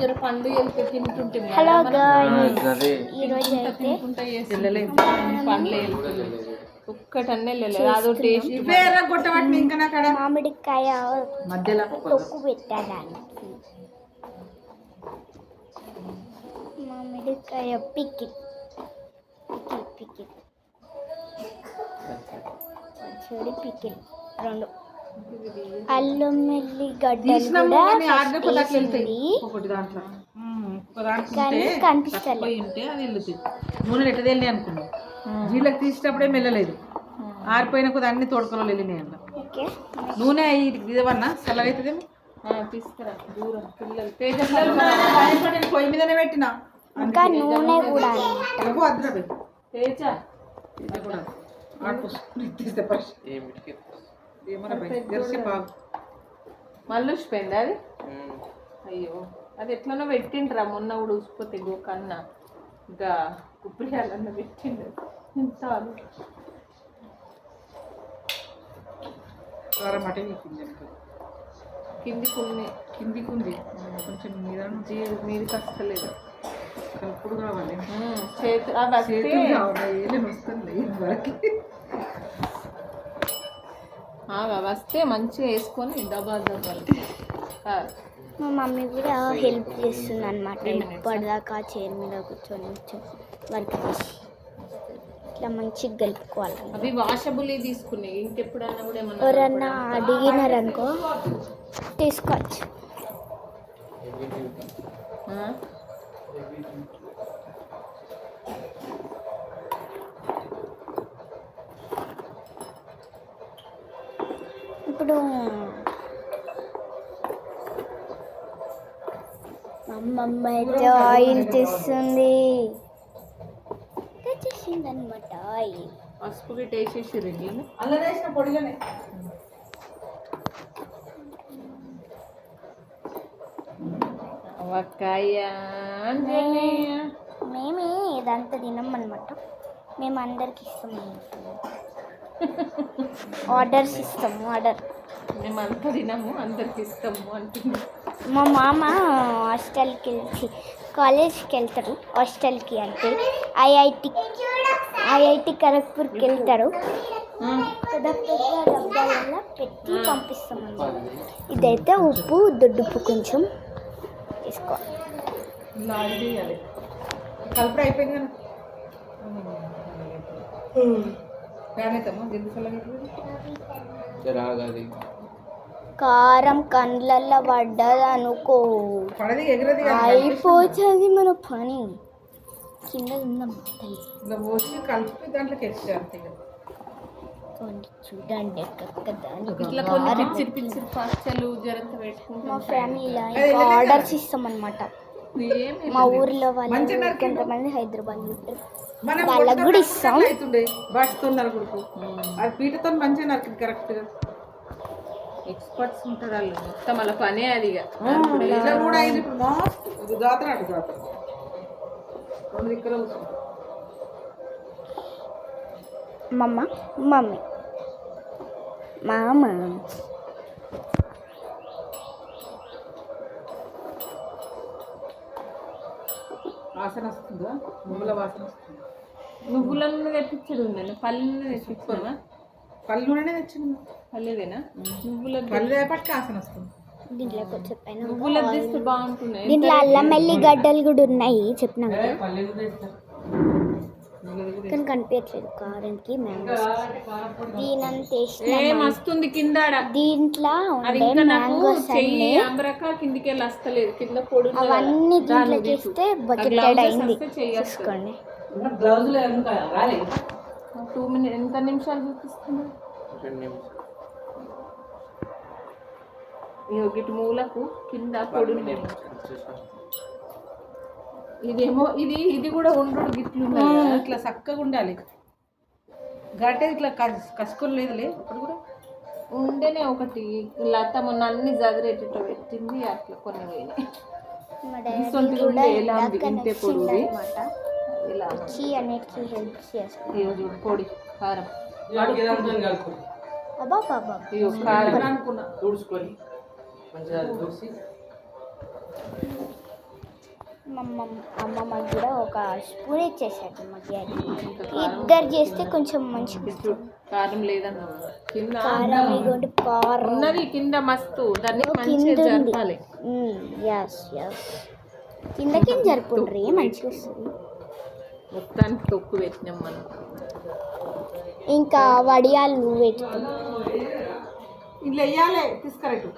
జర పండు వెళ్తే తింటుంటే హలో గాయ్స్, ఈరోజు అయితే పండ్లు ఒక్కటన్నే వెళ్ళలేదు. అదో టేస్ట్ మామిడికాయ తొక్కు పెట్టడానికి మామిడికాయ పికిల్ పికిల్ పచ్చడి పికిల్ రెండు అల్లం ఎల్లిగడ్డలు కూడా కానీ కనిపిస్తలేదు. నూనె ఎట్ట వెళ్ళి అనుకున్నాం, వీళ్ళకి తీసేటప్పుడే మెల్లలేదు. ఆరిపోయిన కొద్ది అన్ని తోడుకలో వెళ్ళినాయి అన్న. నూనె ఇదవన్నా చల్లగైతుందేమో తీసుకురా దూరం పిల్లలు పొయ్యి మీదనే పెట్టిన ఇంకా నూనె కూడా మళ్ళీ ఉసిపోయింది అది. అయ్యో అది ఎట్లనో పెట్టిండ్రా మొన్న కూడా ఉసిపోతే గోకన్నా ఇంకా కుప్పియాలన్న పెట్టిండు. చాలు కిందికి ఉంది కొంచెం మీదకి వస్తలేదు. కలుపుడు కావాలి, చేతి వస్తే మంచిగా వేసుకొని డబ్బాలు మా మమ్మీ కూడా హెల్ప్ చేస్తుంది అనమాట. ఇప్పటిదాకా చైర్ మీద కూర్చొని వర్క్ చేసి ఇట్లా మంచిగా కలుపుకోవాలి. అవి వాషబుల్ తీసుకున్నాయి. ఇంకెప్పుడన్నా కూడా ఎవరన్నా అడిగినారనుకో తీసుకోవచ్చు. ఇప్పుడు అమ్మమ్మ అయితే ఆయిల్ తెస్తుంది అనమాట. ఆయిల్ పసుపు గిట్ట వేసేసి అలా వేసిన పొడిలోనే మేమే ఇదంతా తినం అనమాట. మేము అందరికి ఇస్తాం, ఆర్డర్స్ ఇస్తాము. మేము అంతా తినము, అందరికి ఇస్తాము అంటున్నాం. మా మామ హాస్టల్కి కాలేజ్కి వెళ్తారు. హాస్టల్కి అంటే ఐఐటి ఖరగ్పూర్కి వెళ్తారు. పెద్ద పెద్ద డబ్బాలలో పెట్టి పంపిస్తాం అన్నమాట. ఇదైతే ఉప్పు దొడ్డుప్పు కొంచెం తీసుకోవాలి. కలుపుడు అయిపోయింది కారం కండ్లల్లో పడ్డది అనుకో అయిపోతుంది మన పని. కింద చూడండి మా ఫ్యామిలీలో ఇంకా ఆర్డర్స్ ఇస్తాం అనమాట. మా ఊర్లో వాళ్ళు కొంతమంది హైదరాబాద్ ఉంటారు, వాళ్ళకు కూడా ఇస్తాం. పీటతో మంచిగా నరికింది కరెక్ట్గా. ఎక్స్పర్ట్స్ ఉంటారు వాళ్ళు, మొత్తం వాళ్ళ పనే అది. కూడా అయింది ఇప్పుడు జాతర అటు జాతర రెండు ఇక్కడ మమ్మీ మామ వాసన వస్తుందా? నువ్వుల వాసన వస్తుంది. నువ్వుల నూనె తెప్పించడు ఉందండి, పల్లి నూనె తెప్పించావా? పల్లి నూనెనే తెచ్చింది. పల్లిదేనా? నువ్వుల పల్లి పట్టుకు వాసన వస్తుంది. దీంట్లో కొంచెం పైన నువ్వుల తీస్తే బాగుంటున్నాయి. దీంట్లో అల్లం ఎల్లిగడ్డలు కూడా ఉన్నాయి చెప్పినాం, కానీ కనిపించట్లేదు కారంకి. మ్యాంగోస్ దీనంత మస్తుంది కింద. దీంట్లో మ్యాంగోస్ కిందికి వెళ్ళి వస్తలేదు, కింద పొడి అవన్నీ దీంట్లోకి వేస్తే బకెట్ అయింది. చూసుకోండి. 2 minutes ఎంత నిమిషాలు చూపిస్తుంది? 2 నిమిషాలు. గిటు మూలకు కింద పొడి. ఇదేమో ఇది కూడా ఉండు గిట్లు ఇట్లా చక్కగా ఉండాలి. గట్టే ఇట్లా కసుకొని లేదులే. అప్పుడు కూడా ఉండేనే ఒకటి లత మొన్న అన్ని చదిరేటట్టు పెట్టింది, అట్లా కొన్ని పోయినాయి. ఇంతే పొడి పొడి కారం మా అమ్మమ్మకి కూడా ఒక స్పూన్ ఇచ్చేసాడు మా డాడీ. ఇద్దరు చేస్తే కొంచెం మంచిగా కారం లేదన్న కింద కారం ఇగోండి కారం ఉన్నది కింద మస్తు దాన్ని మంచిగా జరపాలి. కింద జరుపుకుంటారు మంచిగా వస్తుంది. మొత్తానికి తొక్కు పెట్టినాం మనం. ఇంకా వడియాలు పెట్టుతాం. ఇట్లా వెయ్యాలి తీసుకురెట్టు.